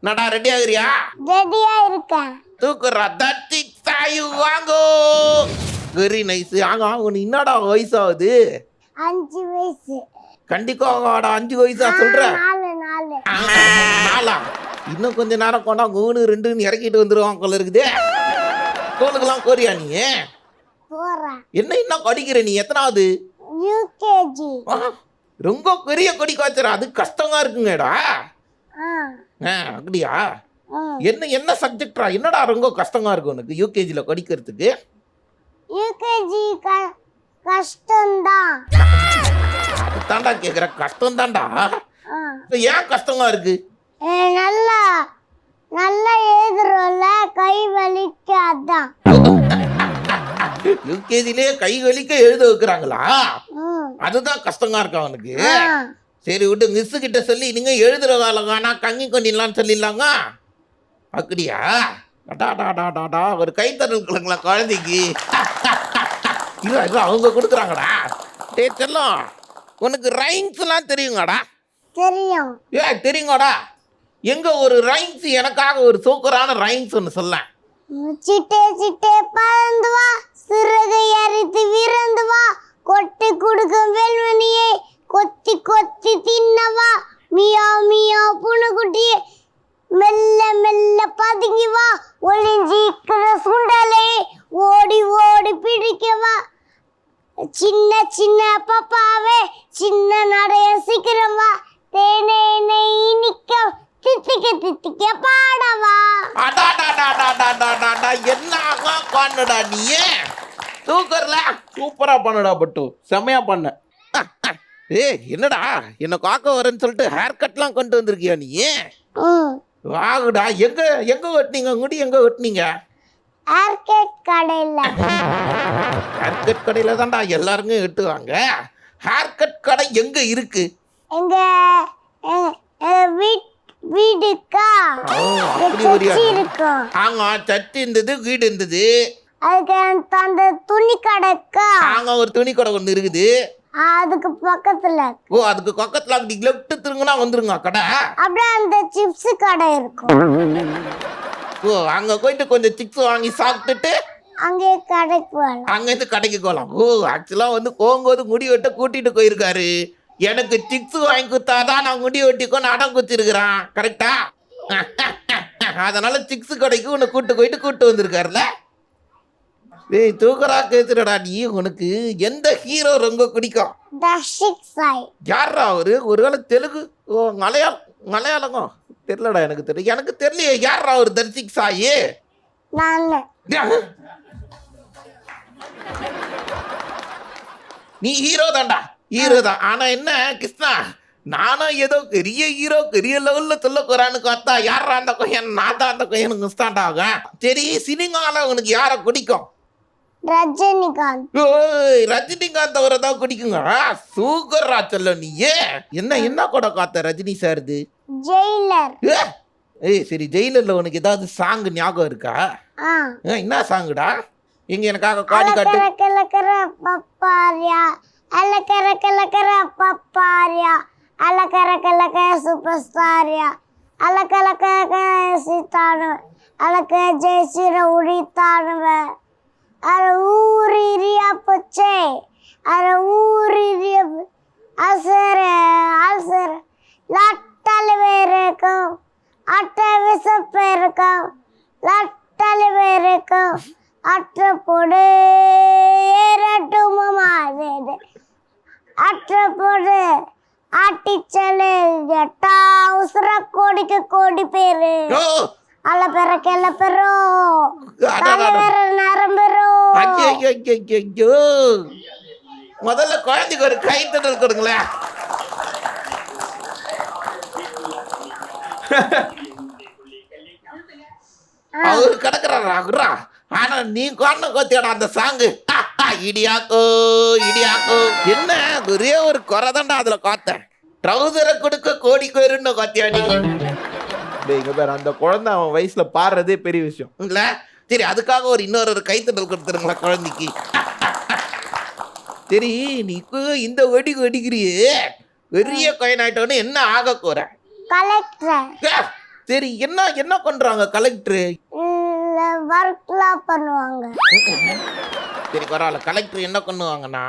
நடா ரெடி ஆகுறியா? ரெடியா இருக்கேன். தூக்குறா தட்டி தாயு வாங்கோ. Very nice. ஆங்க உனக்கு என்னடா வயசாகுது? 5 வயசு. கண்டிப்பாடா 5 வயசா சொல்ற? 4. நாளா? இன்னும் கொஞ்ச நேரம் கொண்டா 3 2ன்னு இறக்கிட்டு வந்துருவான் போல இருக்குது. ஸ்கூலுக்குலாம் போறியா நீ? போறேன். என்ன இன்னும் படிக்கிற நீ? எத்தனாவது? யூகேஜி. ரொம்ப பெரிய கொடி காய்ச்சற. அது கஷ்டமா இருக்குங்கடா. அப்படியா? என்ன என்ன சப்ஜெக்டா? என்னடா ரொம்ப கஷ்டமா இருக்கு உனக்கு யூகேஜில படிக்கிறதுக்கு? யூகேஜி கஷ்டம்தான். அது தாண்டா கேக்குற, கஷ்டம் தாண்டா. ஏன் கஷ்டமா இருக்கு? நல்லா நல்லா எழுதுறோம்ல, கை வலிக்காதான். யூகேஜிலே கை வலிக்க எழுத வைக்கிறாங்களா? அதுதான் கஷ்டமா இருக்கா அவனுக்கு? சரி விட்டு, மிஸ் கிட்ட சொல்லி நீங்க எழுதுற வேலை வேணா கங்கி கொண்டிடலான்னு சொல்லிடலாங்க. அப்படியா? டாடா ஒரு கைத்தறல் கிழங்களா குழந்தைக்கு? இல்ல அவங்க கொடுக்குறாங்கடா. டே செல்லம், உனக்கு ரைம்ஸ்லாம் தெரியுங்கடா? தெரியும். தெரியுங்கடா. எங்க ஒரு ரைம்ஸ் எனக்காக ஒரு சூப்பரான ரைம்ஸ் ஒன்று சொல்ல. சிட்டே சிட்டே பறந்து வா, சிறகை அரித்து விரந்து வா, கொட்டி கொடுக்கும் வெல்வனியே கொத்தி கொத்தி தின்னவா, மியா மியா புணுகுட்டியே மெல்ல மெல்ல பதுங்கி வா, ஒளிஞ்சிக்கிற சுண்டலே ஓடி ஓடி பிடிக்கவா, சின்ன சின்ன பாப்பாவே சின்ன நடைய சீக்கிரம் வா, தேனே நெய் இனிக்க தித்திக்க தித்திக்க பாடவா. என்ன பண்ணுடா நீ? சூப்பர்ல, சூப்பரா பண்ணுடா பட்டு, செமையா பண்ண. என்னடா என்ன காக்க வரேன்னு சொல்லிட்டு ஹேர் கட்லாம் கொண்டு வந்திருக்கியா நீ? வாகுடா. எங்க வெட்டினீங்க முடி? எங்க வெட்டினீங்க? ஹேர் கட் கடையில. ஹேர் கட் கடையில தான்டா எல்லாருமே வெட்டுவாங்க. ஹேர் கட் கடை எங்க இருக்கு? எங்க வீடுக்கா இருக்கும். ஆங்க சட்டி இருந்தது, வீடு இருந்தது. அதுக்கு அந்த துணி கடைக்கா ஆங்க ஒரு துணி கடை ஒன்று இருக்குது. அதுக்கு பக்கத்துல. அதுக்கு பக்கத்துல அப்படி லெஃப்ட் திரும்பினா வந்துருங்க கடை. அப்படியே அந்த சிப்ஸ் கடை இருக்கும். அங்க போயிட்டு கொஞ்சம் சிப்ஸ் வாங்கி சாப்பிட்டுட்டு அங்கே கடைக்கு போகலாம். அங்கேருந்து கடைக்கு போகலாம். ஆக்சுவலா வந்து போகும்போது முடி வெட்ட கூட்டிட்டு போயிருக்காரு. எனக்கு சிப்ஸ் வாங்கி கொடுத்தாதான் நான் முடி வெட்டிக்கோன்னு அடம் குச்சிருக்கிறான். கரெக்டா? அதனால சிப்ஸ் கடைக்கு உன்னை கூட்டு வந்திருக்காருல. ஏய் தூக்கரா கேத்துடா நீ. உனக்கு எந்த ஹீரோ ரொம்ப பிடிக்கும்? தர்ஷிக் சாய். யாரா அவரு? ஒருவேளை தெலுங்கு? மலையாளம் தெரியலடா. எனக்கு தெரியலையே யாரா அவரு தர்ஷிக் சாய்? நீ ஹீரோ தான்டா, ஹீரோ தான். ஆனா என்ன கிருஷ்ணா, நானும் ஏதோ பெரிய ஹீரோ பெரிய லெவல்ல சொல்ல போறான்னு பார்த்தா யாரா அந்த கொயன்? நான் தான் அந்த கொயனுக்கு மிஸ்டாண்டாக. சரி, சினிமால உனக்கு யாரை பிடிக்கும்? ரஜினிகாந்த். ரஜினிகாந்த் அவரை தான் பிடிக்குங்க. சூப்பரா சொல்ல நீ. என்ன கூட காத்த ரஜினி சார்து? ஜெயிலர். சரி, ஜெயிலர்ல உனக்கு ஏதாவது சாங் ஞாபகம் இருக்கா? என்ன சாங்குடா? எங்க எனக்காக காடி காட்டு. அலக்கர பப்பாரியா, அலக்கர கலக்கர பப்பாரியா, அலக்கர சூப்பர் ஸ்டாரியா, அலக்கலக்க சீத்தானு, அலக்க ஜெயசிர உரித்தானுவ, அர ஊரியா பச்சை, அர ஊரியா அசர லட்டல் வேறுக்கும், அட்ட விசப்பேருக்கும், லட்டல் வேறுக்கும், அற்ற பொடு ஏறட்டுமா அற்ற பொடு ஆட்டிச்சலு எட்டா உசுர கோடிக்கு கோடி பேரு அல்ல பெறோ தலைவர நரம்பெறோ. முதல்ல குழந்தைக்கு ஒரு கைத்தட்டல் கொடுங்களேன். அவரு கிடக்குறாரா? ஆனா நீ கொண்டு கொத்தியடா அந்த சாங்கு. இடியாக்கோ இடியாக்கோ. என்ன ஒரே ஒரு குறைதாண்டா அதுல காத்த. ட்ரௌசரை கொடுக்க கோடி பேருன்னு காத்தியா நீ? அந்த குழந்தை அவன் வயசுல பாடுறதே பெரிய விஷயம் இல்ல? சரி, அதுக்காக இன்னொரு கைத்தட்டல் கொடுத்துருங்களா குழந்தைக்கு? சரி, நீ இந்த வெடிக்கிறியே பெரிய கொயன் ஆயிட்டோன்னு என்ன ஆக போற? கலெக்டர். சரி, என்ன என்ன பண்றாங்க கலெக்டர்? இல்ல ஒர்க்லாம் பண்ணுவாங்க. சரி பரவாயில்ல. கலெக்டர் என்ன பண்ணுவாங்கன்னா,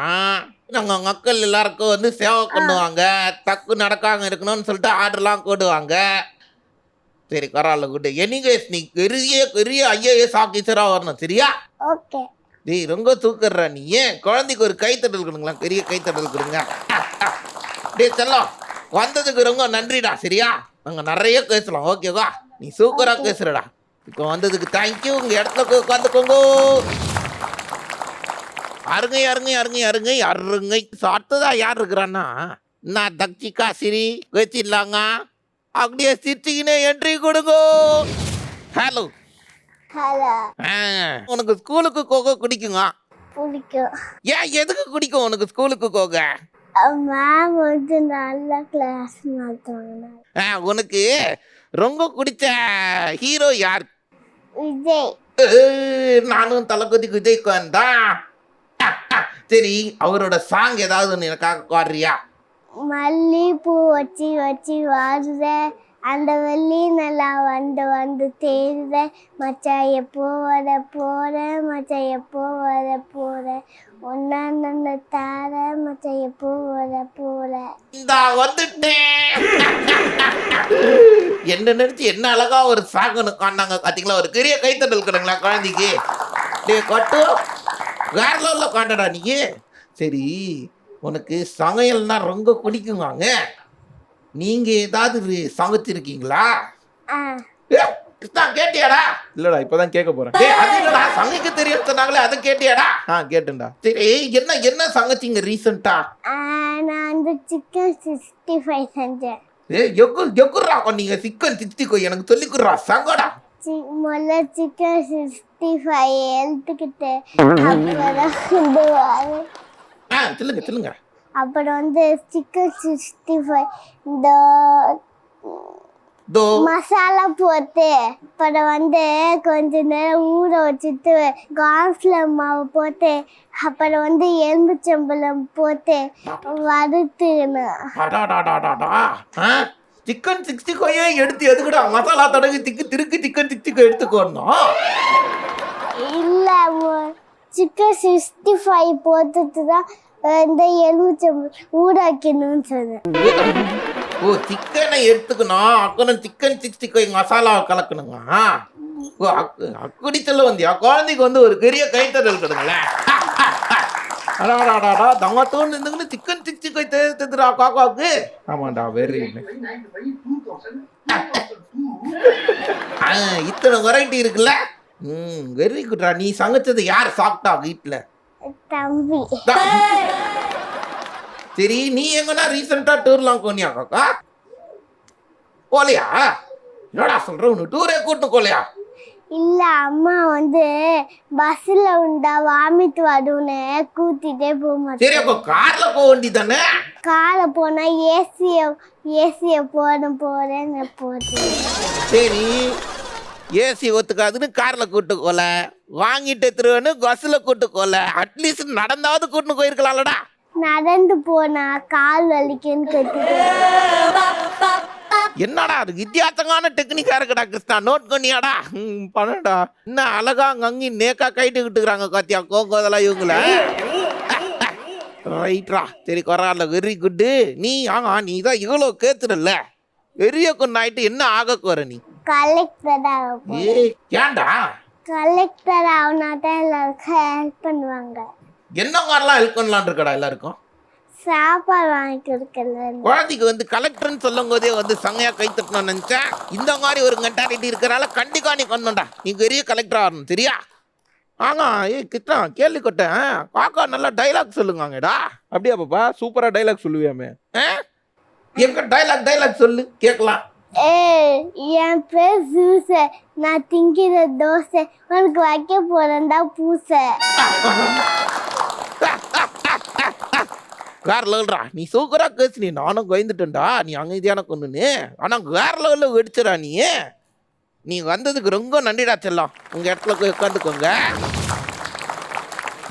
நாங்க மக்கள் எல்லாருக்கும் வந்து சேவை பண்ணுவாங்க, தப்பு நடக்காம இருக்கணும்னு சொல்லிட்டு ஆர்டர்லாம் போடுவாங்க. சரி பரவாயில்ல, குட். எனிவேஸ் நீ பெரிய பெரிய ஐஏஎஸ் ஆஃபீஸரா வரணும், சரியா? ஓகே. டேய் ரொம்ப தூக்குறா நீ. ஏன் குழந்தைக்கு ஒரு கைத்தட்டல் கொடுங்களா, பெரிய கைத்தட்டல் கொடுங்க. டேய் செல்லம், வந்ததுக்கு ரொம்ப நன்றிடா, சரியா? நாங்க நிறைய பேசலாம், ஓகேவா? நீ சூப்பரா பேசுறடா. இப்போ வந்ததுக்கு தேங்க்யூ. உங்க இடத்துல போய் உட்காந்துக்கோங்க. அருங்கை அருங்கை அருங்கை அருங்கை அருங்கை. அடுத்ததா யார் இருக்கிறான்னா, நான் தக்ஷிகா சிரி வச்சிடலாங்க. அப்படியே சிரிச்சுக்கினே என்ட்ரி கொடுங்க. ஹலோ. ஹலோ. உனக்கு ஸ்கூலுக்கு போக பிடிக்குங்க? பிடிக்கும். ஏன் எதுக்கு பிடிக்கும் உனக்கு ஸ்கூலுக்கு போக? மேம் வந்து நல்ல கிளாஸ் நடத்துவாங்க. உனக்கு ரொம்ப பிடிச்ச ஹீரோ யார்? விஜய். நானும் தளபதி விஜய்க்கு தான். சரி, அவரோட சாங் ஏதாவது ஒன்று எனக்காக பாடுறியா? மல்லிப்பூ வச்சு வச்சு வாடுற அந்த வெள்ளி நல்லா வந்து வந்து தேடுற மச்சான் எப்போ வர போற மச்சான் எப்போ வர போற ஒன்னா நன்ன தார மச்சான் எப்போ வர போற. இந்த வந்துட்டேன். என்ன நினைச்சு என்ன அழகா ஒரு சாங் ஒன்று காண்டாங்க பார்த்தீங்களா? ஒரு பெரிய கைத்தட்டல் கொடுங்களா குழந்தைக்கு. டே கட்டு வேற லெவலில் காண்டடா நீ. சரி, உனக்கு சமையல்னா ரொம்ப பிடிக்குவாங்க. நீங்க ஏதாவது சமைச்சிருக்கீங்களா? கேட்டியாடா? இல்லடா இப்பதான் கேட்க போறேன். அது இல்லடா, சமைக்க தெரியும் சொன்னாங்களே, அதை கேட்டியாடா? கேட்டுண்டா. சரி, என்ன என்ன சமைச்சிங்க ரீசெண்டா? நான் வந்து சிக்கன் 65 செஞ்சேன். எக்குறா பண்ணீங்க சிக்கன் 65? எனக்கு சொல்லிக்குறா சங்கடா. முதல்ல சிக்கன் 65 எடுத்துக்கிட்டு அப்புறம் சொல்லுங்க சொல்லுங்க. அப்புறம் வந்து சிக்கன் 65 இந்த மசாலா போட்டு அப்புறம் வந்து கொஞ்ச நேரம் ஊற வச்சுட்டு கார்ன்ஃப்ளவர் மாவு போட்டு அப்புறம் வந்து எலும்புச்சம்பழம் போட்டு வறுத்துக்கணும். சிக்கன் 65 எடுத்து எதுக்குடா மசாலா தடவி திருக்கு சிக்கன் 65 எடுத்துக்கணும்? இல்ல, சிக்கன் 65 போட்டுட்டு தான் இந்த எலுமிச்சம்பழம் ஊறாக்கணும்னு சொன்னேன். ஓ, சிக்கனை எடுத்துக்கணும், அக்கணும் சிக்கன் 65 மசாலா கலக்கணுங்க. ஓ, அக்கடி சொல்ல வந்தியா? குழந்தைக்கு வந்து ஒரு பெரிய கைத்தடல் கொடுங்களேன். அடாடாடா தங்கத்தோன்னு இருந்துங்கன்னு சிக்கன் 65 தேர்த்துறா காக்காவுக்கு. ஆமாண்டா, வெரி இத்தனை வெரைட்டி இருக்குல்ல. வெரி குட்ரா. நீ சமைச்சது யார் சாப்பிட்டா வீட்டுல? தம்பி. சரி, நீ எங்கன்னா ரீசெண்டா டூர்லாம் போனியா காக்கா? போலையா? என்னடா சொல்ற, உனக்கு டூரே கூட்டு போலையா? இல்ல, அம்மா வந்து பஸ்ல உண்டா வாமிட் வரும்னு கூட்டிட்டே போக மாட்டேன். சரி, அப்ப கார்ல போக வேண்டியதானே? கார்ல போனா ஏசிய போறேன்னு போட்டு. சரி, ஏசி ஒத்துக்காதுன்னு கார்ல கூட்டு போல, வாங்கிட்டு திருவன்னு பஸ்ல கூட்டு போல, அட்லீஸ்ட் நடந்தாவது கூட்டு போயிருக்கலாம்லடா. நடந்து போனா கால் வலிக்குன்னு கட்டிட்டு. என்னடா அது வித்தியாசமான டெக்னிக்கா இருக்குடா கிருஷ்ணா, நோட் பண்ணியாடா? பண்ணடா. என்ன அழகா அங்கி நேக்கா கைட்டுக்கிட்டு இருக்கிறாங்க காத்தியா கோங்கோதெல்லாம் இவங்கள. ரைட்ரா, சரி கொரால, வெரி குட்டு. நீ நீ தான் இவ்வளோ கேத்துடல, பெரிய கொண்டாயிட்டு என்ன ஆக போற நீ? கலெக்டர் ஏன்டா? கலெக்டர் ஆகுனாதான் எல்லாருக்கும் ஹெல்ப் பண்ணுவாங்க. என்ன மாதிரிலாம் ஹெல்ப் பண்ணலான் இருக்கடா எல்லாருக்கும்? சாப்பாடு வாங்கி கொடுக்கல. குழந்தைக்கு வந்து கலெக்டர்னு சொல்லும் போதே வந்து சங்கையா கை தட்டணும்னு நினைச்சேன். இந்த மாதிரி ஒரு மென்டாலிட்டி இருக்கிறனால கண்டிப்பா நீ கொண்டா, நீ பெரிய கலெக்டர் ஆகணும், சரியா? கிருஷ்ணா கேள்விப்பட்டேன் காக்கா நல்லா டைலாக் சொல்லுங்கடா. அப்படியா பாப்பா? சூப்பரா டைலாக் சொல்லுவியாமே. எங்க டைலாக் சொல்லு கேட்கலாம். என் பேர் ஜூசை, நான் திங்கிற தோசை, உனக்கு வைக்க போறேன்டா பூசை. வேற லெவல்ரா, நீ சூப்பரா கேச்சு. நீ நானும் கோயந்துட்டேன்டா, நீ அமைதியான கொண்டுன்னு. ஆனா வேற லெவல்ல வெடிச்சடா நீ. நீ வந்ததுக்கு ரொம்ப நன்றிடா செல்லம். உங்க இடத்துல போய் உட்காந்துக்கோங்க.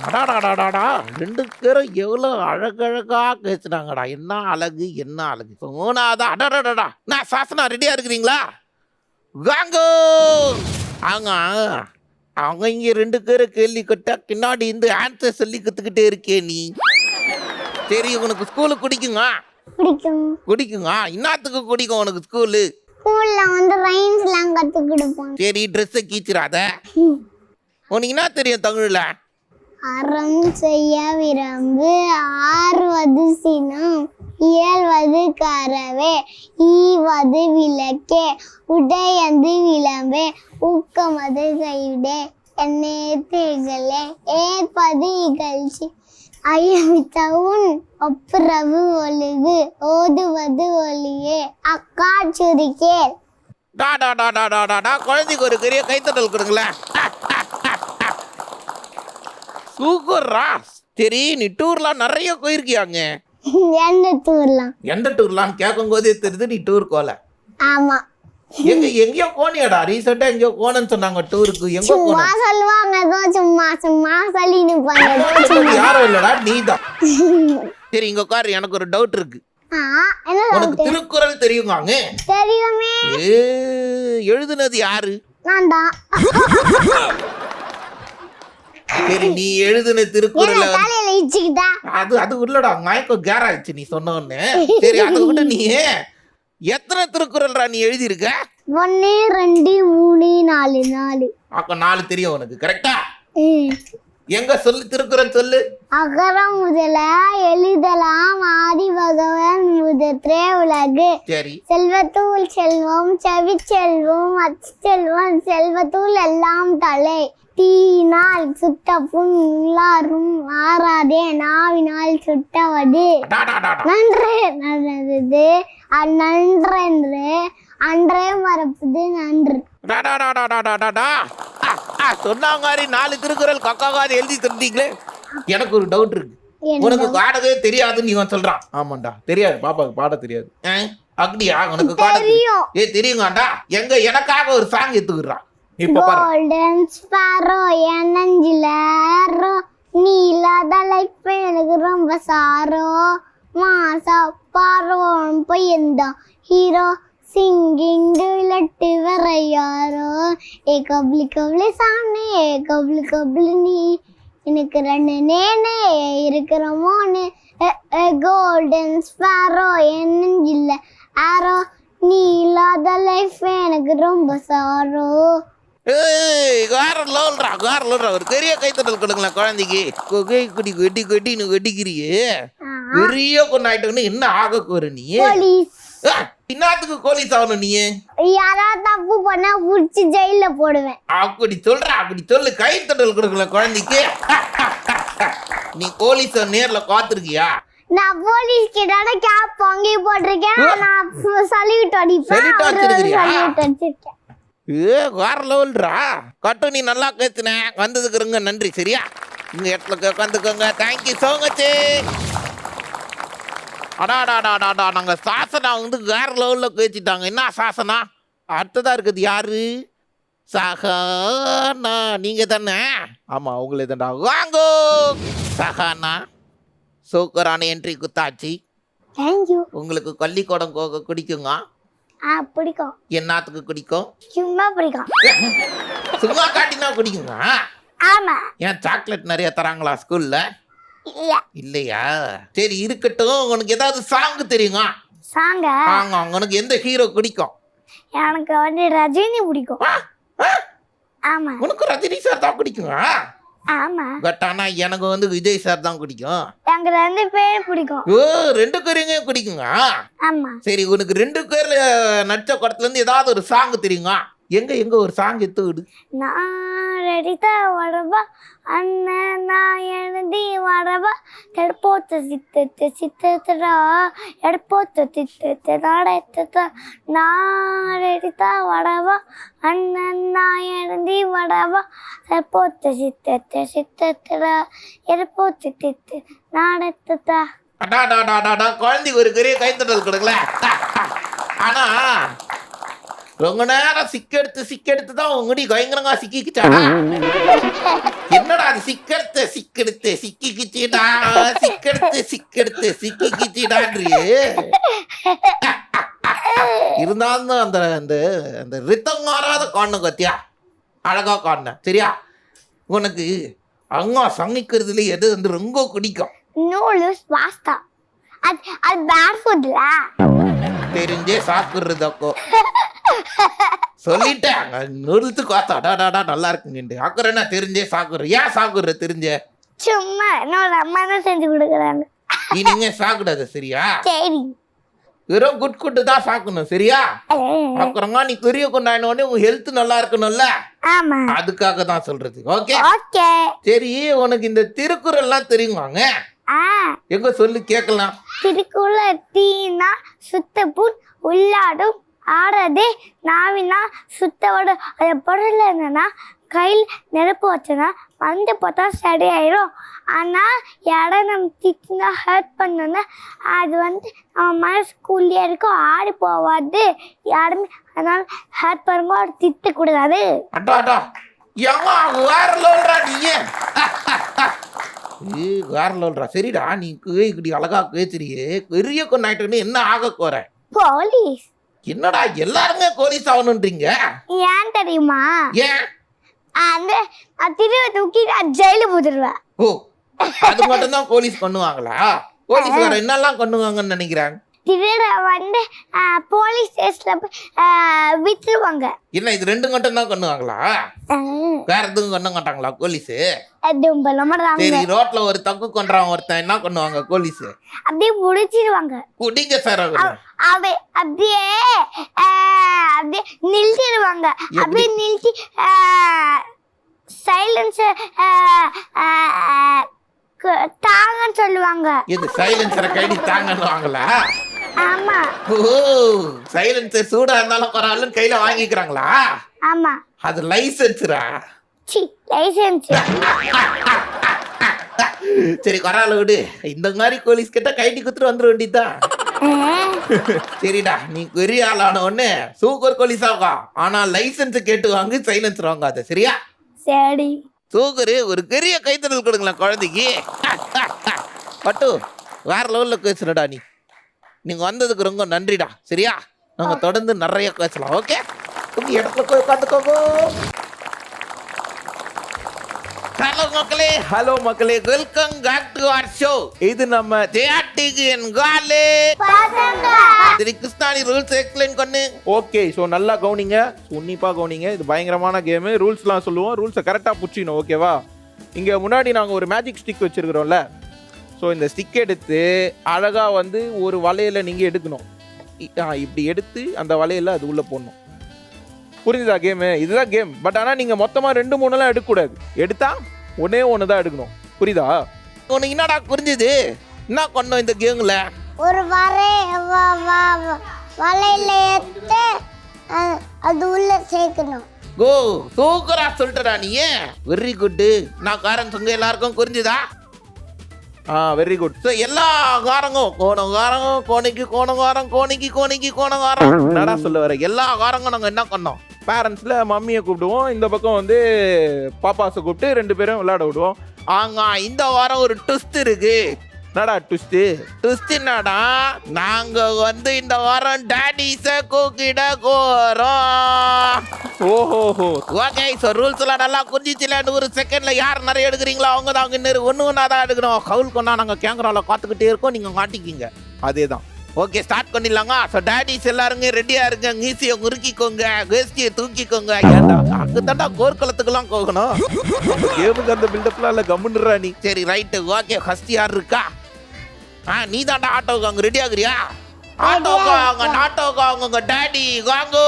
அடாடாடாடாடா, 2 பேரும் எவ்வளோ அழகழகா பேசுனாங்கடா. என்ன அழகு, என்ன அழகு. மூணாவதா அடாடாடா, நான் சாசனா ரெடியா இருக்கிறீங்களா? வாங்கோ அவங்க அவங்க இங்க 2 பேரை கேள்வி கேட்டா பின்னாடி இருந்து ஆன்சர் சொல்லி கத்துக்கிட்டே இருக்கே நீ. சரி உனக்கு ஸ்கூலு குடிக்குங்க? பிடிக்கும். குடிக்குங்க. இன்னத்துக்கு குடிக்கும் உனக்கு ஸ்கூலு? ஸ்கூல்ல வந்து ரைம்ஸ்லாம் கத்து கொடுப்பாங்க. சரி ட்ரெஸ்ஸை கீச்சிடாத. உனக்கு என்ன தெரியும் தமிழ்ல? அறம் செய்ய விரும்பு, ஆறுவது சினம், இயல்வது கரவே, ஈவது விளக்கே, உடையது விளம்பே, ஊக்கமது கைவிடே, என்னே திகழே, ஏற்பது இகழ்ச்சி, ஐயமித்தவுன் ஒப்புரவு ஒழுகு, ஓதுவது ஒளியே, அக்காச்சுரிக்கே. குழந்தைக்கு ஒரு பெரிய கைத்தட்டல் கொடுங்களேன். சூப்பர்ரா. சரி நீ டூர்லாம் நிறைய போயிருக்கியாங்க? எந்த டூர்லாம்? எந்த டூர்லாம் கேட்கும் போதே தெரியுது நீ டூர் போல. ஆமா. எங்கேயோ போனியாடா? ரீசெண்டா எங்கேயோ போனேன்னு சொன்னாங்க டூருக்கு. எங்க சும்மா சொல்லுவாங்க, ஏதோ சும்மா சும்மா சொல்லின்னு போன? யாரும் இல்லடா நீதான். சரி இங்க உட்காரு, எனக்கு ஒரு டவுட் இருக்கு. உனக்கு திருக்குறள் தெரியுமாங்க? தெரியுமே. எழுதுனது யாரு? நான் தான். சரி நீ எழுதுன திருக்குறள் அது உள்ளடா மயக்கம் கேர் ஆயிடுச்சு நீ சொன்ன உடனே. சரி அதை விட்டு நீ எத்தனை திருக்குறள்ரா நீ எழுதியிருக்க? 1 2 3 4 4. அப்ப 4 தெரியும் உனக்கு கரெக்டா? எங்க சொல்லு திருக்குறள் சொல்லு. அகரம் முதல எழுதலாம் ஆதி பகவன் முதற்றே உலகு. சரி. செல்வத்தூள் செல்வம் செவி செல்வம் அச்சு செல்வம் செல்வத்தூள் எல்லாம் தலை. தீயினால் சுட்ட புண் உள்ளாரும் ஆறாதே நாவினால் சுட்டவது. நன்று நல்லது நன்றென்று அன்றே மறப்பது நன்று. சொன்னாங்க 4 திருக்குறள் கக்காகாது எழுதி தந்தீங்களே. எனக்கு ஒரு டவுட் இருக்கு. உனக்கு பாடவே தெரியாதுன்னு நீ சொல்றான். ஆமாண்டா தெரியாது, பாப்பாக்கு பாட தெரியாது. அப்படியா? உனக்கு பாட தெரியும்? தெரியுங்கடா. எங்க எனக்காக ஒரு சாங் எடுத்துக்கிறான். கோல்டன் ஸ்பாரோ என்னஞ்சிலாரோ நீலாதலை எனக்கு ரொம்ப சாரோ மாசா பாரோ பையன்தா ஹீரோ சிங்கிங் லட்டு வரையாரோ ஏ கப்ளி கப்ளி சாமி ஏ கப்ளி கப்ளி நீ எனக்கு 2 நேனே இருக்கிற மோனு. கோல்டன் ஸ்பாரோ என்னஞ்சில ஆரோ நீ இல்லாத லைஃப் எனக்கு ரொம்ப சாரோ. ஒரு பெரிய கைத்தட்டல் கொடுங்களேன் குழந்தைக்கு. கொடி கொட்டி கொட்டின்னு கொட்டிக்கிறியே. பெரிய கொண்டாயிட்டு என்ன ஆக கோரு நீ? இன்னத்துக்கு போலீஸ் ஆகணும் நீ? யாராவது தப்பு பண்ணா புடிச்சு ஜெயில போடுவேன். அப்படி சொல்ற? அப்படி சொல்லு. கைத்தட்டல் கொடுக்கல குழந்தைக்கு. நீ போலீஸ நேர்ல பாத்துருக்கியா? நான் போலீஸ் கிட்ட கேப் வாங்கி போட்டிருக்கேன். நான் சல்யூட் அடிப்பேன். சல்யூட் அடிச்சிருக்கேன். வேற லெவல்ரா. கட்டு நீ நல்லா கேத்துன. வந்ததுக்கு இருங்க நன்றி. சரியா? இங்க இடத்துல உட்காந்துக்கோங்க. Thank you so much. அடாடாடாடாடா நாங்க சாசனா வந்து வேற லெவல்ல கேச்சிட்டாங்க. என்ன சாசனா? அடுத்ததா இருக்குது யாரு? சஹானா. நீங்க தானே? ஆமா உங்களே தான்டா. வாங்கோ சஹானா. சூப்பரான என்ட்ரி குத்தாச்சு. தேங்க்யூ. உங்களுக்கு பள்ளிக்கூடம் குடிக்குங்க? பிடிக்கும். என்னத்துக்கு குடிக்கும்? சும்மா பிடிக்கும். சும்மா காட்டினா குடிக்குங்க? ஆமா. ஏன் சாக்லேட் நிறைய தராங்களா ஸ்கூல்ல? இல்ல. இல்லையா? சரி இருக்கட்டும். உனக்கு ஏதாவது சாங் தெரியுங்க? சாங்க? உனக்கு எந்த ஹீரோ பிடிக்கும்? எனக்கு வந்து ரஜினி பிடிக்கும். ஆமா. உனக்கு ரஜினி சார் தான் பிடிக்குங்க? ஆமா. பட் ஆனா எனக்கு வந்து விஜய் சார் தான் பிடிக்கும். எனக்கு 2 பேரும் பிடிக்கும். 2 பேருங்க பிடிக்குங்க? ஆமா. சரி உனக்கு 2 பேர் நடிச்ச படத்துல இருந்து ஏதாவது ஒரு சாங் தெரியுங்க? எங்க ஒரு சாங் எடுத்து விடு. நான் ரெடிதா வரவா அண்ணன் நான் எழுதி வரவா எடுப்போத்த சித்தத்தை சித்தத்தடா எடுப்போத்த சித்தத்தை நாடத்த நான் ரெடிதா வரவா அண்ணன் நான் எழுதி வரவா எடுப்போத்த சித்தத்தை சித்தத்தடா எடுப்போத்த தித்து நாடத்த. குழந்தைக்கு ஒரு பெரிய கைத்தட்டல் கொடுக்கல. ஆனா ரொம்ப நேரம் சிக்கெடுத்து தான் உங்கடி பயங்கரமா சிக்கிக்கிச்சா? என்னடா அது சிக்கெடுத்து சிக்கிக்கிச்சுடா சிக்கிக்கிச்சுடான்றியே. இருந்தாலும் அந்த அந்த அந்த ரித்தம் மாறாத காணு கத்தியா அழகா காண சரியா உனக்கு அங்க சமைக்கிறதுல எது வந்து ரொம்ப பிடிக்கும் நூடுல்ஸ் பாஸ்தா அது பேட் ஃபுட்ல தெரிஞ்சே சாப்பிடுறதக்கோ சொல்லிட்டேன் நூடுல்ஸ் காத்தாடாடா நல்லா இருக்குங்க அக்கறை என்ன தெரிஞ்சே சாப்பிடுற ஏன் சாப்பிடுற தெரிஞ்ச சும்மா என்னோட அம்மா தான் செஞ்சு கொடுக்குறாங்க இனிமே சாப்பிடாத சரியா சரி வெறும் குட் தான் சாக்கணும் சரியா அப்புறமா நீ பெரிய கொண்டாடின உடனே உன் ஹெல்த் நல்லா இருக்கணும்ல ஆமா அதுக்காக தான் சொல்றது ஓகே ஓகே சரி உனக்கு இந்த திருக்குறள் எல்லாம் தெரியுமாங்க எங்க சொல்லு கேட்கலாம் திருக்குள்ள தீனா சுத்த புண் உள்ளாடும் ஆடுறதே நாவினா சுத்தவோட அது பொருள் என்னன்னா கையில் நெருப்பு வச்சோன்னா வந்து பார்த்தா சரியாயிரும் ஆனால் இடம் நம்ம திட்டினா ஹர்ட் பண்ணோன்னா அது வந்து நம்ம மனசுக்குள்ளே இருக்கும் ஆடி போவாது யாருமே அதனால ஹர்ட் பண்ணும்போது திட்டக்கூடாது அட்டா ஏமா வேற லோல்றா நீ வேற லோல்றா சரிடா நீ இப்படி அழகா பேசுறியே பெரிய கொண்டாயிட்டு என்ன ஆக போற போலீஸ் என்னடா எல்லாருமே போலீஸ் ஆகணுன்றீங்க ஏன் தெரியுமா ஏன் அந்த திருவை தூக்கி நான் ஜெயிலு போட்டுருவேன் ஓ அது மட்டும் தான் போலீஸ் பண்ணுவாங்களா போலீஸ் வேற என்னெல்லாம் பண்ணுவாங்கன்னு நினைக்கிறாங்க திருட வந்து போலீஸ் ஸ்டேஷன்ல போய் விட்டுருவாங்க என்ன இது ரெண்டு மட்டும் தான் பண்ணுவாங்களா வேற எதுவும் பண்ண மாட்டாங்களா போலீஸ் சரி ரோட்ல ஒரு தப்பு கொண்டான் ஒருத்தன் என்ன பண்ணுவாங்க போலீஸ் அப்படியே முடிச்சிருவாங்க குடிங்க சார் அப்படியே அப்படியே நிறுத்திடுவாங்க அப்படியே நிறுத்தி சைலன்ஸ் தாங்கன்னு சொல்லுவாங்க இது சைலன்சரை கைடி தாங்கன்னுவாங்களா ஆமா ஓ சைலன்சர் சூடா இருந்தாலும் பரவாயில்லன்னு கையில வாங்கிக்கிறாங்களா ஆமா அது லைசன்ஸ்ரா சி லைசன்ஸ் சரி பரவாயில்ல விடு இந்த மாதிரி போலீஸ் கிட்ட கைட்டி குத்துட்டு வந்துட வேண்டியதுதான் சரிடா நீ பெரிய ஆளான உடனே சூப்பர் போலீஸ் ஆகும் ஆனா லைசன்ஸ் கேட்டு வாங்கி சைலன்சர் வாங்காத சரியா சரி சூக்கரு ஒரு பெரிய கைத்தறல் கொடுங்களேன் குழந்தைக்கு பட்டு வேற லெவல்ல பேசுறடா நீங்க வந்ததுக்கு ரொம்ப நன்றிடா சரியா நாங்க தொடர்ந்து நிறைய பேசலாம் ஓகே இடத்துல போய் உட்காந்துக்கோங்க ஹலோ மக்களே welcome back to our show இது நம்ம ஜெயாட்டிக்கு என் காலே திரு கிருஷ்ணாணி ரூல்ஸ் எக்ஸ்பிளைன் பண்ணு ஓகே ஸோ நல்லா கவனிங்க உன்னிப்பாக கவனிங்க இது பயங்கரமான கேமு ரூல்ஸ்லாம் சொல்லுவோம் ரூல்ஸை கரெக்டாக பிடிச்சிக்கணும் ஓகேவா இங்கே முன்னாடி நாங்கள் ஒரு மேஜிக் ஸ்டிக் வச்சுருக்கிறோம்ல ஸோ இந்த ஸ்டிக் எடுத்து அழகாக வந்து ஒரு வலையில் நீங்கள் எடுக்கணும் இப்படி எடுத்து அந்த வலையில் அது உள்ளே போடணும் புரிஞ்சுதா கேமு இதுதான் கேம் பட் ஆனால் நீங்கள் மொத்தமாக 2-3 எடுக்கக்கூடாது எடுத்தா ஒன்னே ஒன்று தான் எடுக்கணும் புரியுதா உனக்கு என்னடா புரிஞ்சுது என்ன பண்ணோம் இந்த கேம்ல ஒரு வலையில எடுத்து அது உள்ள சேர்க்கணும் கோ சூப்பரா சொல்லிட்டடா நீ வெரி குட் நான் காரன் சொங்க எல்லாருக்கும் புரிஞ்சுதா வெரி குட் ஸோ எல்லா காரங்கும் கோணங்காரங்கும் கோணிக்கு என்னடா சொல்ல வர எல்லா காரங்கும் நாங்கள் என்ன பண்ணோம் பேரண்ட்ஸில் மம்மியை கூப்பிடுவோம் இந்த பக்கம் வந்து பாப்பாஸை கூப்பிட்டு 2 பேரும் விளையாட விடுவோம் இந்த வாரம் ஒரு ட்விஸ்ட் இருக்கு என்னடா ட்விஸ்ட் என்னடா நாங்க வந்து இந்த வாரம் டாடிஸை கூக்கிட போறோம் ஓஹோ ஓகே ஸோ ரூல்ஸ் எல்லாம் நல்லா புரிஞ்சிச்சுல ஒரு செகண்ட்ல யார் நிறைய எடுக்கிறீங்களோ அவங்க தான் அவங்க இன்னும் ஒன்று தான் எடுக்கணும் கவுல் கொண்டா நாங்கள் கேமராவில் பார்த்துக்கிட்டே இருக்கோம் நீங்கள் மாட்டிக்கிங்க அதே தான் ஓகே ஸ்டார்ட் பண்ணிடலாங்க ஸோ டாடிஸ் எல்லாருங்க ரெடியா இருங்க மீசியை முறுக்கிக்கோங்க வேஸ்டியை தூக்கிக்கோங்க ஏன்டா அங்கதான்டா கோர்க்குளத்துக்குலாம் போகணும் கேமுக்கு அந்த பில்டப்லாம் இல்லை கம்முன்னுறா நீ சரி ரைட்டு ஓகே ஃபர்ஸ்ட் யார் இருக்கா நீ தாண்டா ஆட்டோக்கு அங்கே ரெடி ஆகுறியா ஆட்டோக்கு அவங்க நாட்டோக்கு அவங்க டாடி வாங்கோ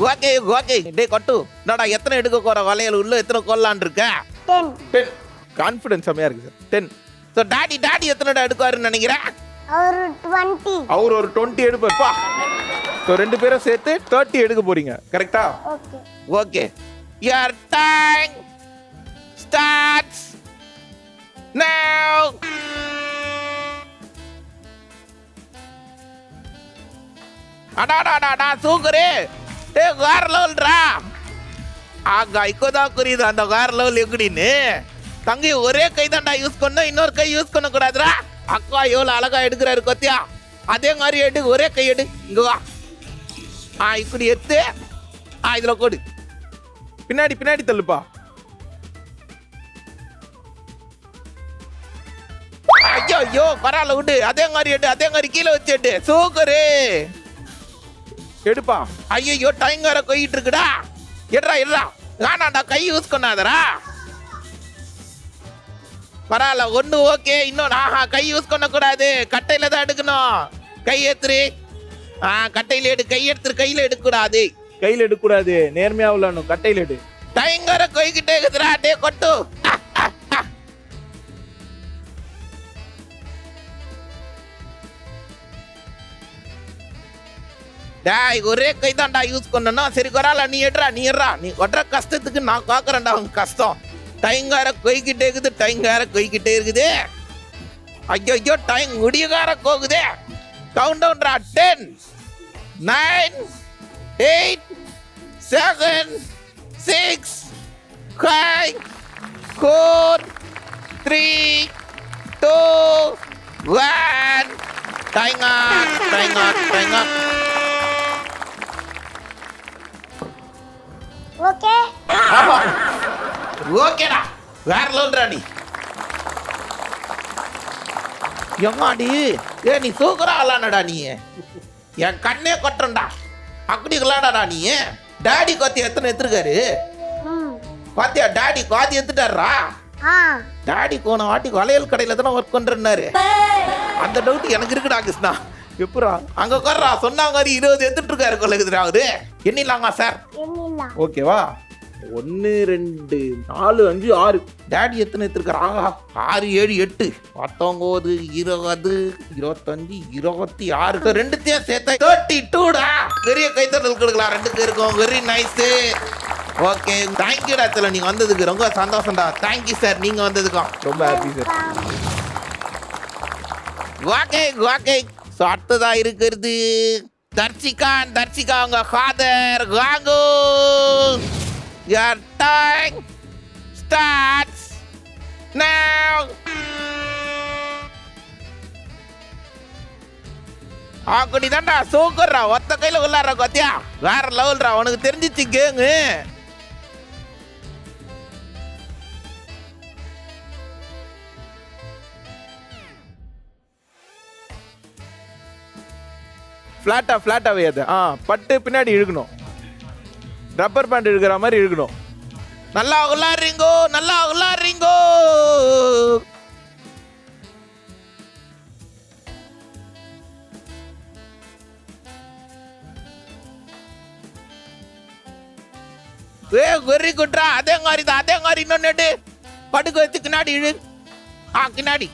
ஓகே டே கட்டு என்னடா எத்தனை எடுக்க போற வளையல் உள்ள எத்தனை கொல்லான் இருக்க 10 கான்ஃபிடன்ஸ் செம்மையா இருக்கு சார் 10 ஸோ டாடி எத்தனைடா எடுக்காருன்னு நினைக்கிறேன் அவர் ஒரு 20 எடுப்பார்ப்பா ஸோ 2 பேரும் சேர்த்து 30 எடுக்க போறீங்க கரெக்டா ஓகே யுவர் டைம் ஸ்டார்ட்ஸ் நவ அடாடாடா சூக்கரே வேற லெவல்ரா இப்போதான் புரியுது அந்த வேற லெவல் எப்படின்னு தங்கி ஒரே கை தாண்டா யூஸ் பண்ண இன்னொரு கை யூஸ் பண்ணக்கூடாதுரா அக்கா எவ்வளோ அழகா எடுக்கிறாரு கொத்தியா அதே மாதிரி எடு ஒரே கை எடு இங்க வா இப்படி எடுத்து இதுல கொடு. பின்னாடி பின்னாடி தள்ளுப்பா. ஐயோ பரவாயில்ல விட்டு. அதே மாதிரி எடு, அதே மாதிரி கீழே வச்சு எடு. சூக்கரு எடுப்பா. ஐயோ டைம் வேற போயிட்டு இருக்குடா. எடுறா வேணாண்டா, கை யூஸ் பண்ணாதரா. பரவாயில்ல ஒண்ணு ஓகே. இன்னொன்று கை யூஸ் பண்ணக்கூடாது, கட்டையில தான் எடுக்கணும். கை ஏத்துரு. கட்டையில எடு. கை எடுத்துரு, கையில எடுக்கக்கூடாது. கையில எடுக்கக்கூடாது, நேர்மையா விளையாடணும். கட்டையில எடு. டைம் வேற போய்கிட்டே இருக்குதுடா. டே கொட்டு. டாய் ஒரே கை தான்டா யூஸ் பண்ணணும். சரி கொரால நீ எடுறா. நீ ஒட்டுற கஷ்டத்துக்கு நான் காக்குறேன்டா உங்க கஷ்டம். டைம் வேற கொய்கிட்டே இருக்குது. ஐயோ டைம் முடியகார போகுதே. கவுண்ட் டவுன்டா. 10 9 8 7 6 5 4 3 2 1 time app. ஓகே ஓகேடா. வேற லோன்றா நீ. எம்மாடி நீ சூக்கரா விளாடா. நீ என் கண்ணே கொட்டுறா. அப்படி விளாடாடா நீ. டாடி கோத்தி எத்தனை எடுத்துருக்காரு பாத்தியா? டாடி கோத்தி எடுத்துட்டாரா? டாடி போன வாட்டி வளையல் கடையில தானே ஒர்க் பண்றாரு. அந்த டவுட் எனக்கு இருக்குடா கிருஷ்ணா. எப்படா அங்க உட்கார்றா. சொன்ன மாதிரி 20 எடுத்துட்டு இருக்காரு கொள்ளுக்குதுடா அவரு. எண்ணிலாமா சார்? ஓகேவா? 1 2 4 5 6. டாடி எத்தனை எடுத்துருக்காரா? 6 7 8 19 20 25 26. ரெண்டுத்தையும் சேர்த்தா 32டா. பெரிய கைத்தட்டல் கொடுக்கலாம் 2 பேருக்கும். Very nice. ஓகே தேங்க்யூடா. சார் நீங்க வந்ததுக்கு ரொம்ப சந்தோஷம்டா. தேங்க்யூ சார் நீங்க வந்ததுக்கும். ரொம்ப ஹாப்பி சார். ஓகே ஸோ அடுத்ததா இருக்கிறது தர்சிகா உங்க ஃபாதர். வாங்கோ. Your time starts now. அப்படிதான்டா சூக்கர்ரா. ஒத்த கையில உள்ளார கொத்தியா வேற லெவல்ரா. உனக்கு தெரிஞ்சிச்சு கேங்கு. ஃப்ளாட்டா வையாது. பட்டு பின்னாடி இழுக்கணும். ரப்பர் பேண்ட் இழுக்கிற மாதிரி இழுக்கணும். நல்லா உள்ளாடுறீங்கோ. வெரி குட்ரா. அதே மாதிரி இன்னொன்னு படுக்க வச்சு பின்னாடி இழு. பின்னாடி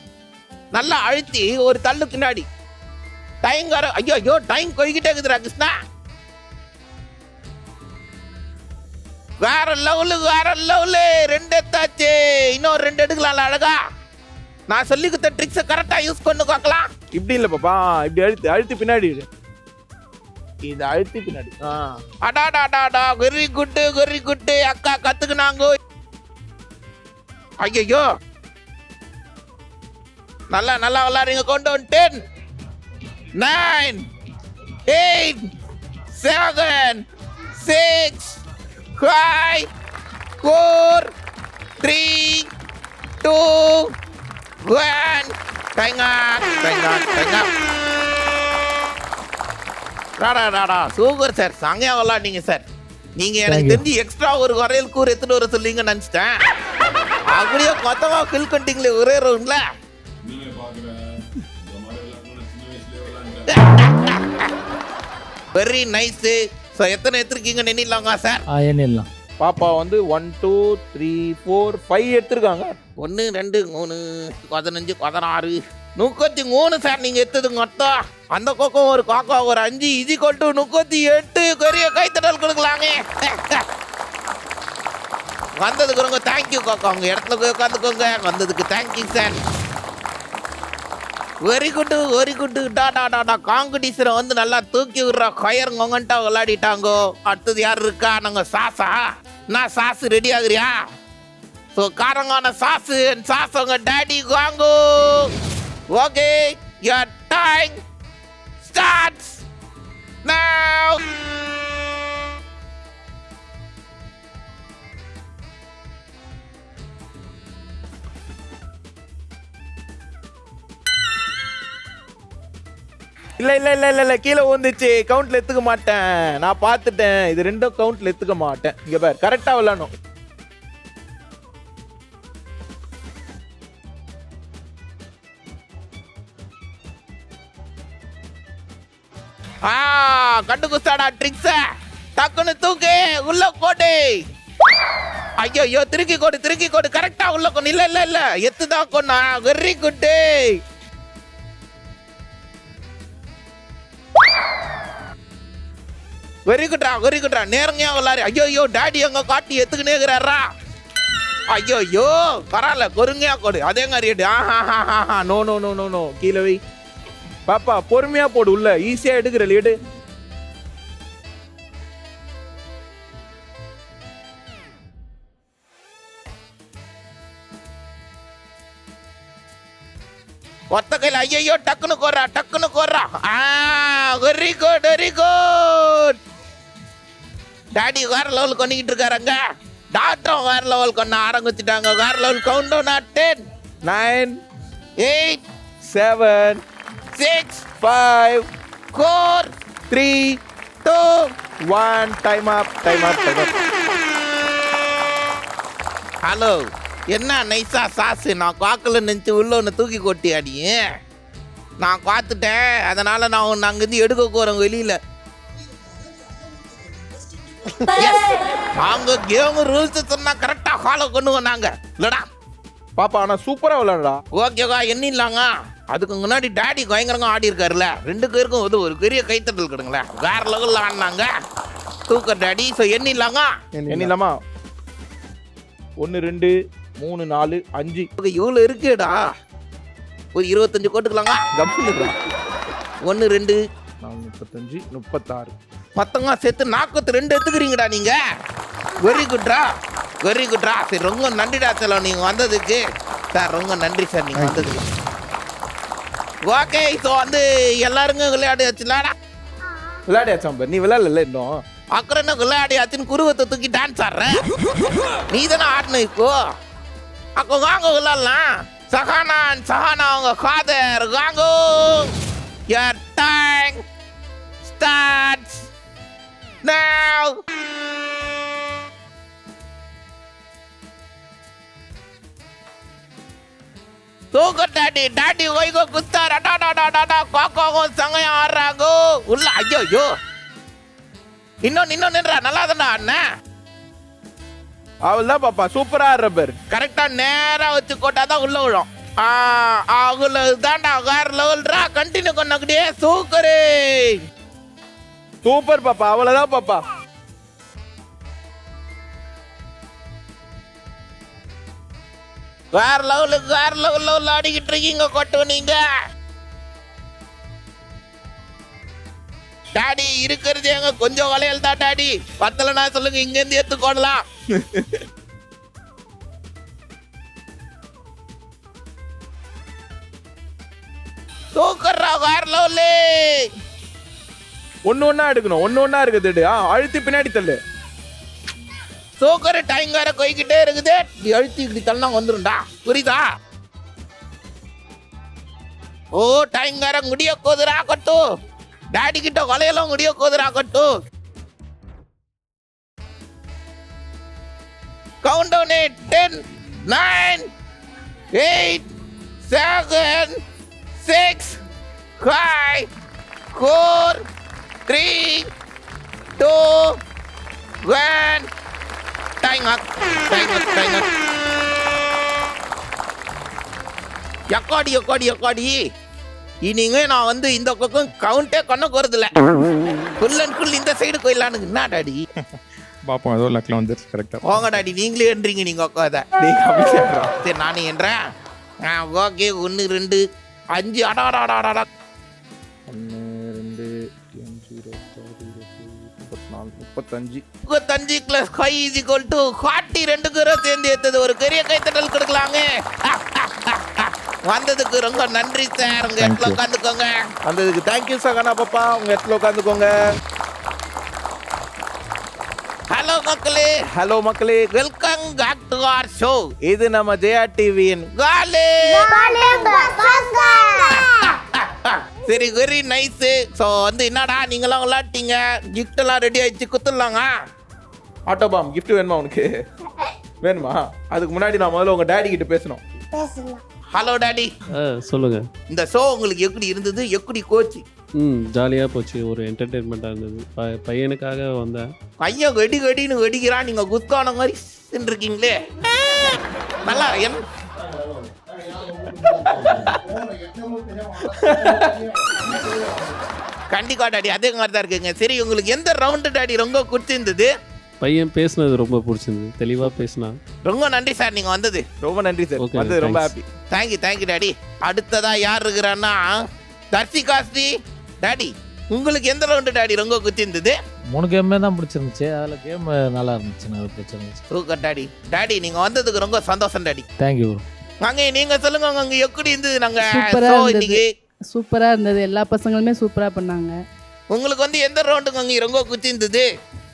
நல்லா அழுத்தி ஒரு தள்ளு பின்னாடி. டைம் ஐயோ டைம் கொய்கிட்டே இருக்குதுடா கிருஷ்ணா. வேற லெவலு. 2 எடுத்தாச்சு. இன்னும் 2 எடுக்கலாம்ல அழகா. நான் சொல்லி கொடுத்த ட்ரிக்ஸை கரெக்டா யூஸ் பண்ணு பார்க்கலாம். இப்படி இல்ல பாப்பா, இப்படி அழுத்தி பின்னாடி இழு. இது அழுத்தி பின்னாடி. அடாடாடாடா வெரி குட். அக்கா கத்துக்குனாங்க. ஐயோ நல்லா விளாடுறீங்க. கொண்டு 10 9 8 7 6 5 4 3 2 1 டைம் ஆப். ராடா சூப்பர் சார். சங்கையா விளாண்டீங்க சார். நீங்க எனக்கு தெரிஞ்சு எக்ஸ்ட்ரா ஒரு வரையல் கூறு எடுத்துட்டு வர சொல்லிங்க நினைச்சிட்டேன். அப்படியே மொத்தமா ஃபில் பண்ணிட்டீங்களே ஒரே ரவுண்ட்ல. Very nice. ஸோ எத்தனை எடுத்துருக்கீங்க நினைலாங்க சார்? எண்ணிடலாம். பாப்பா வந்து 1 2 3 4 5 எடுத்திருக்காங்க. 1 2 3 15 16 33 சார் நீங்க எடுத்தது மொத்தம். அந்த கோக்கம் ஒரு காக்கா ஒரு 5 இது கொண்டு 38. பெரிய கைத்தட்டல் கொடுக்கலாங்க. வந்ததுக்கு ரொம்ப தேங்க்யூ காக்கா. உங்க இடத்துல போய் உட்காந்துக்கோங்க. வந்ததுக்கு தேங்க்யூ சார். Very good. டாடா காம்படிஷனை வந்து நல்லா தூக்கி விடுற கயர் கொங்கன்ட்டா விளையாடிட்டாங்கோ. அடுத்தது யார் இருக்கா? நாங்க சாஸா. நான் சாஸ் ரெடி ஆகுறியா? ஸோ காரங்கான சாஸு உங்க டாடி வாங்கோ. Okay your time starts now. இல்ல இல்ல இல்ல இல்ல இல்ல கீழே வந்துச்சு. கவுண்ட்ல எடுத்துக்க மாட்டேன். நான் பார்த்துட்டேன். இது ரெண்டும் கவுண்ட்ல எடுத்துக்க மாட்டேன். இங்க பாரு கரெக்டா விளையாடணும். கண்டு குஸ்தாடா ட்ரிக்ஸ. டக்குன்னு தூக்கு உள்ள போடு. ஐயோ திருக்கி கோடு கரெக்டா உள்ள கொண்டு. இல்ல இல்ல இல்ல எத்துதான் கொண்டா. Very good. வெரி குட்ரா நேரங்கயா விளாரு. ஐயோ டாடி அங்க காட்டி எத்துக்கினே இருக்கிறாரா. ஐயோ பரவாயில்ல பொறுமையா கோடு. அதே மாதிரி no no no no no கீழே வை பாப்பா. பொறுமையா போடு உள்ள. ஈஸியா எடுக்கிற லீடு. ஒத்த கையில. ஐயோ டக்குன்னு கோர்றா. Very good. டாடி வேற லெவல் கொண்டிக்கிட்டு இருக்காருங்க. டாக்டர் வேற லெவல் கொண்டு ஆரம்பிச்சுட்டாங்க. வேற லெவல் கவுண்ட் டவுன். 10 9 8 7 6 5 4 3 2 1 டைம் அப். ஹலோ என்ன நைஸா சாசு. நான் காக்கல நினைச்சு உள்ள ஒன்று தூக்கி கொட்டி அடி. நான் பார்த்துட்டேன். அதனால நான் ஒன்று அங்கேருந்து எடுக்க போறேன் வெளியில. அவங்க கேம் ரூல்ஸ் சொன்னா கரெக்டா ஃபாலோ பண்ணுவாங்க இல்லடா பாப்பா. ஆனா சூப்பரா விளையாடுறா. ஓகேவா என்ன இல்லாங்க. அதுக்கு முன்னாடி டாடி பயங்கரங்க ஆடி இருக்காருல்ல. 2 பேருக்கும் ஒரு பெரிய கைத்தட்டல் கொடுங்களேன். வேற லெவல்ல ஆடினாங்க. தூக்க டாடி. ஸோ என்ன இல்லாங்க என்ன இல்லாமா. 1 2 3 4 5 இவ்வளோ இருக்குடா. ஒரு 25 கோட்டுக்கலாங்க. கப்பு 1 2 35 36 மொத்தங்க சேர்த்து 42 எடுத்துக்கிறீங்கடா நீங்க. வெரி குட்ரா. சரி ரொம்ப நன்றிடா செல்லம் நீங்க வந்ததுக்கு. சார் ரொம்ப நன்றி சார் நீங்க வந்ததுக்கு. ஓகே ஸோ வந்து எல்லாருங்க விளையாடியாச்சா. நீ விளையாடல இன்னும். அப்புறம் என்ன விளையாடியாச்சுன்னு குருவத்தை தூக்கி டான்ஸ் ஆடுற. நீ தானே ஆடணும் இப்போ. அப்போ வாங்க விளையாடலாம். சஹானா அவங்க ஃபாதர் வாங்கோ. Your time starts now. தூக்க டாடி வைகோ குத்தார். கோக்கோவும் சங்கையும் ஆடுறாங்கோ உள்ள. ஐயோ இன்னும் நின்றா. நல்லா தானே ஆடினேன். அவள்தான் பாப்பா சூப்பரா ஆடுற பேர். கரெக்டா நேரா வச்சு கோட்டாதான் உள்ள விழும். அவங்கள தாண்டா வேற லெவல்ரா. கண்டினியூ பண்ணக்கூடிய சூப்பர் பாப்பா. அவ்வளவுதான் பாப்பா. வேற லெவல் ஆடிக்கிட்டு இருக்கீங்க கொட்டு நீங்க. டாடி இருக்கிறது எங்க கொஞ்சம் வளையல் தான் டாடி. பத்தலனா சொல்லுங்க இங்க இருந்து ஏத்துக்கொள்ளலாம். தூக்கறா வேற லெவல். ஒண்ணா எடுக்கணும். ஒண்ணா இருக்குது. அழுத்தி பின்னாடி தள்ளு. சூக்கர் டைங்கர கொய்கிட்டே இருக்குது. நீ அழுத்தி இப்படி தள்ளா வந்துரும்டா. புரியுதா? ஓ டைங்கர முடிய கோதுரா கொட்டு. டாடி கிட்ட வலையெல்லாம் முடிய கோதுரா கொட்டு. கவுண்ட் டவுன் 10 9 8 7 6 5 4 3 2 1 டைம் அப். எக்காடி இனிங்க நான் வந்து இந்த பக்கம் கவுண்டே பண்ண போறதில்ல. ஃபுல் அண்ட் ஃபுல் இந்த சைடு கோயிலானு. என்ன டாடி பாப்போம் ஏதோ லக்ல வந்து கரெக்டா போங்க டாடி. நீங்களே என்றீங்க நீங்க உட்காத. சரி நானே என்றேன். ஓகே 1 2 5 அடாடாடாடா 1 2 5 35 35 + 5 = 42 பேரை சேர்ந்து ஏத்தது. ஒரு பெரிய கைத்தட்டல் கொடுக்கலாங்க. வந்ததுக்கு ரொம்ப நன்றி சார். உங்க இடத்துல உட்காந்துக்கோங்க. வந்ததுக்கு தேங்க்யூ சகனா பாப்பா. உங்க இடத்துல உட்காந்துக்கோங்க. ஹலோ மக்களே welcome back to our show. இது நம்ம ஜெயா டிவியின் சரி வெரி நைஸு. ஸோ வந்து என்னடா நீங்களாம் விளாட்டீங்க, gift எல்லாம் ரெடி ஆயிடுச்சு, குத்துடலாங்க. ஆட்டோ பாம் gift வேணுமா உனக்கு? வேணுமா? அதுக்கு முன்னாடி நான் முதல்ல உங்கள் டேடி கிட்ட பேசணும். பேசலாம். ஹலோ டாடி, சொல்லுங்க. இந்த ஷோ உங்களுக்கு எப்படி இருந்தது, எப்படி கோச்சு? ஜாலியாக போச்சு, ஒரு என்டர்டெயின்மெண்ட்டாக இருந்தது. பையனுக்காக வந்தேன். ஐயா வெடி வெடின்னு வெடிக்கிறான், நீங்கள் குஸ்கான மாதிரி இருக்கீங்களே. நல்லா என்ன கண்டிப்பா டாடி, அதே மாதிரி தான் இருக்குங்க. சரி உங்களுக்கு எந்த ரவுண்டு டாடி ரொம்ப பிடிச்சிருந்தது? பையன் பேசுனது ரொம்ப பிடிச்சிருந்தது, தெளிவாக பேசினா. ரொம்ப நன்றி சார் நீங்கள் வந்தது. ரொம்ப நன்றி சார், Okay, வந்து ரொம்ப thanks. ஹாப்பி. Thank you daddy. அடுத்ததா யார் இருக்கிறான்னா தர்சிகா ஸ்ரீ. டாடி உங்களுக்கு எந்த ரவுண்டு டாடி ரொம்ப பிடிச்சிருந்தது? 3 கேமே தான் பிடிச்சிருந்துச்சு. அதில் கேம் நல்லா இருந்துச்சு, நல்லா பிடிச்சிருந்துச்சு. Super daddy. டாடி நீங்கள் வந்ததுக்கு ரொம்ப சந்தோஷம் டாடி. தேங்க்யூ. அங்கே நீங்கள் சொல்லுங்க, அங்கே எப்படி இருந்தது? நாங்கள் சூப்பரா show இருந்தது. இன்னைக்கு சூப்பராக இருந்தது. எல்லா பசங்களுமே சூப்பராக பண்ணாங்க. உங்களுக்கு வந்து எந்த ரவுண்டுங்க அங்கே ரொம்ப பிடிச்சிருந்தது?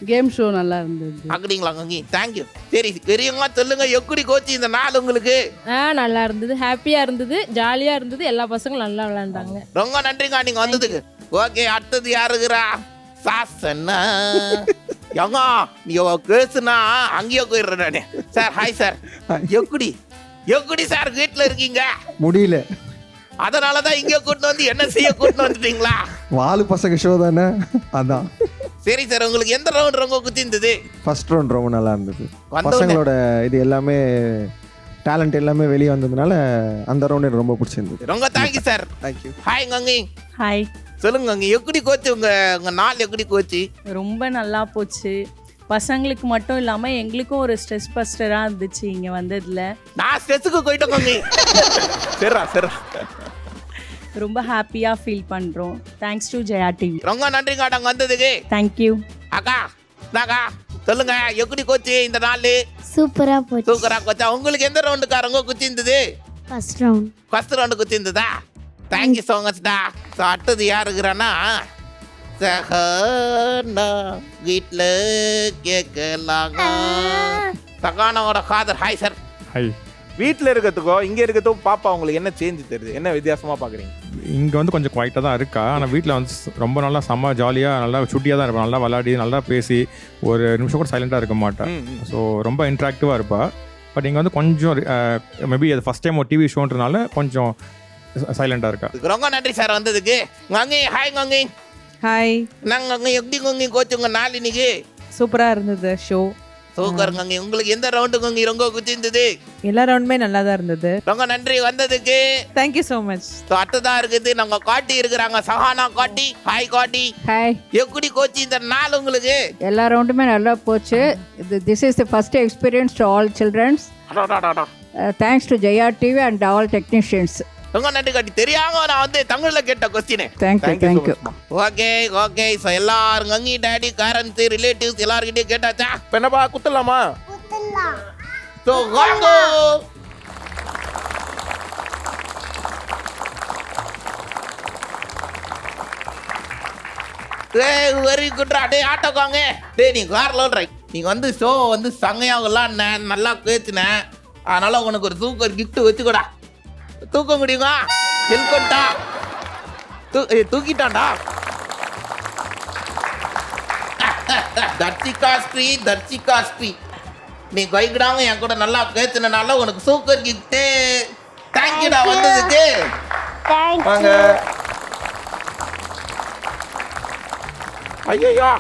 கேம் ஷோ நல்லா இருந்தது. அப்படிங்களா கங்கி? தேங்க்யூ. சரி பெரியவங்க சொல்லுங்க, எப்படி கோச்சு இந்த நாள் உங்களுக்கு? நல்லா இருந்தது, ஹாப்பியாக இருந்தது, ஜாலியாக இருந்தது. எல்லா பசங்களும் நல்லா விளையாண்டாங்க. ரொம்ப நன்றிங்க நீங்கள் வந்ததுக்கு. ஓகே, அடுத்தது யாருக்குறா? சாசனா எங்க நீ கேசுனா அங்கேயே போயிடுறேன் நானே. Sir hi sir. எப்படி சார் வீட்டில் இருக்கீங்க? முடியல, அதனால தான் இங்கே கூட்டிட்டு வந்து என்ன செய்ய கூட்டிட்டு வந்துட்டீங்களா? வாலு பசங்க ஷோ தானே, அதான். சரி சார், உங்களுக்கு எந்த ரவுண்ட் ரொம்ப குத்திருந்தது? ஃபர்ஸ்ட் ரவுண்ட் ரொம்ப நல்லா இருந்தது. வந்தவுடனே- பசங்களோட இது எல்லாமே டேலண்ட் எல்லாமே வெளியே வந்ததுனால அந்த ரவுண்ட் எனக்கு ரொம்ப பிடிச்சிருந்தது. ரொம்ப thank you sir. Thank you. Hi Gangi. Hi. சொல்லுங்க கங்கி, எப்படி கோச்சு உங்க நாள் எப்படி கோச்சு? ரொம்ப நல்லா போச்சு. பசங்களுக்கு மட்டும் இல்லாமல் எங்களுக்கும் ஒரு ஸ்ட்ரெஸ் பஸ்டராக இருந்துச்சு இங்கே வந்ததில். நான் ஸ்ட்ரெஸ்ஸுக்கு போயிட்டேன் கங்கி. சரிடா. ரொம்ப ஹாப்பியாக ஃபீல் பண்ணுறோம். Thanks to Jaya TV. ரொம்ப நன்றிங்க நாங்கள் வந்ததுக்கு. தேங்க்யூ. அக்கா சொல்லுங்க, எப்படி கோச்சு இந்த நாள்? சூப்பரா போச்சு. சூப்பரா கோச்சா. உங்களுக்கு எந்த ரவுண்டுக்கா ரொம்ப குச்சி இருந்தது? First round. ஃபர்ஸ்ட் ரவுண்டு குச்சி இருந்ததா? Thank you so மச்டா. ஸோ அடுத்தது யாருக்குறான்னா சஹானா வீட்டில் கேட்கலாங்க. சகானாவோட ஃபாதர். Hi sir. ஹை. வீட்டில் இருக்கிறதுக்கோ இங்கே இருக்கிறதுக்கோ பாப்பா உங்களுக்கு என்ன சேஞ்ச் தெரியுது, என்ன வித்தியாசமாக பார்க்குறீங்க? இங்கே வந்து கொஞ்சம் குவைட்டாக தான் இருக்கா, ஆனால் வீட்டில் வந்து ரொம்ப நல்லா செம்ம ஜாலியாக நல்லா சுட்டியாக தான் இருப்பாள். நல்லா விளாடி நல்லா பேசி ஒரு நிமிஷம் கூட சைலண்டாக இருக்க மாட்டாள். ஸோ ரொம்ப இன்ட்ராக்டிவாக இருப்பாள். பட் இங்கே வந்து கொஞ்சம் மேபி அது ஃபஸ்ட் டைம் ஒரு டிவி ஷோன்றனால கொஞ்சம் சைலண்டாக இருக்கா. ரொம்ப நன்றி சார் வந்ததுக்கு. கங்கி ஹாய் கங்கி. ஹாய். நாங்கள் அங்கே எப்படி கங்கி கோச்சு உங்கள் நாள் இன்னைக்கு? சூப்பராக இருந்தது ஷோ. சூப்பர் கங்கி. உங்களுக்கு எந்த ரவுண்டு கங்கி ரொம்ப குச்சி இருந்தது? எல்லா ரவுண்டுமே நல்லா தான் இருந்தது. ரொம்ப நன்றி வந்ததுக்கு. Thank you so much. ஸோ அடுத்ததான் இருக்குது நாங்க காட்டி இருக்கிறாங்க. சஹானா காட்டி. ஹாய் காட்டி. ஹாய். எப்படி கோச்சு இந்த நாள் உங்களுக்கு? எல்லா ரவுண்டுமே நல்லா போச்சு. This is the first experience to all childrens. Thanks to Jaya TV and all technicians. ரொம்ப நன்றி காட்டி. தெரியாம நான் வந்து தமிழ்ல கேட்ட கொஸ்டின். தேங்க்யூ. ஓகே. ஸோ எல்லாரும் கங்கி டாடி பேரண்ட்ஸ் ரிலேட்டிவ்ஸ் எல்லாருக்கிட்டையும் கேட்டாச்சா? இப்போ என்னப்பா குத்தலாமா? ஸோ வாங்க. வெரி குட்ரா. டே ஆட்டோக்காங்க. டே நீ கார்ல ரைட். நீங்க வந்து ஷோ வந்து சங்கையா விளாட்ன, நல்லா பேசின, அதனால உனக்கு ஒரு சூப்பர் கிஃப்ட் வச்சுக்கூடா. தூக்க முடியுமா? ஹெல்கொண்டா தூக்கிட்டான்டா. தர்சிகா ஸ்ரீ நீ கைக்கிடாங்க என் கூட நல்லா பேசினால உனக்கு சூப்பர் கிஃப்ட். தேங்க்யூடா வந்ததுக்கு. வாங்க. ஐயோ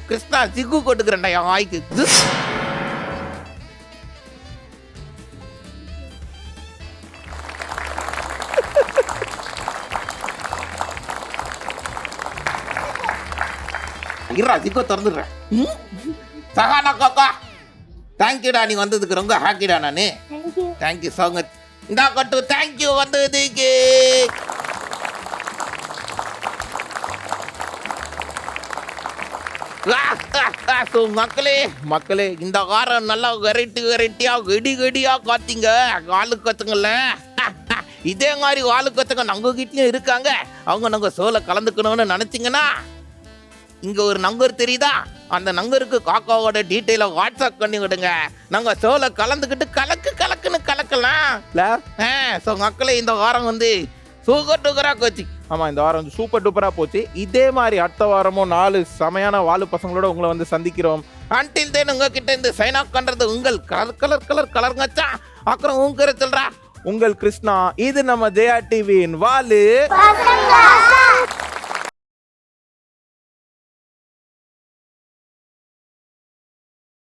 கிருஷ்ணா சிக்கு கொட்டுக்கிறேன்டா என் வாய்க்கு. இருடா சிக்கோ திறந்துடுறேன். சகானா காக்கா தேங்க்யூடா நீ வந்ததுக்கு ரொம்ப ஹாப்பிடா நானு. Thank you so much. இந்தா கொட்டு. தேங்க்யூ வந்ததுக்கு. மக்களே இந்த வாரம் நல்லா வெரைட்டியா வெடியா காத்தீங்க ஆளு கத்துங்கல்ல. இதே மாதிரி ஆளு கத்துங்க நம்ம வீட்லயும் இருக்காங்க. அவங்க நாங்க சோலை கலந்துக்கணும்னு நினைச்சிங்கன்னா இங்க ஒரு நம்பர் தெரியுதா? அந்த நம்பருக்கு காக்காவோட டீட்டெயிலை வாட்ஸ்அப் பண்ணி விடுங்க. நாங்க சோலை கலந்துக்கிட்டு கலக்குன்னு கலக்கலாம். ஸோ மக்களே இந்த வாரம் வந்து சூக்கரா கோச்சி ஆமாம், இந்த வாரம் வந்து சூப்பர் டூப்பராக போச்சு. இதே மாதிரி அடுத்த வாரமும் 4 செமையான வாலு பசங்களோட உங்களை வந்து சந்திக்கிறோம். அன்டில் தென் உங்ககிட்ட இந்த சைன் ஆஃப் பண்றது உங்கள் கலருங்கச்சா. அப்புறம் உங்க சொல்றா உங்கள் கிருஷ்ணா. இது நம்ம ஜெயா டிவியின் வாலு. பசங்க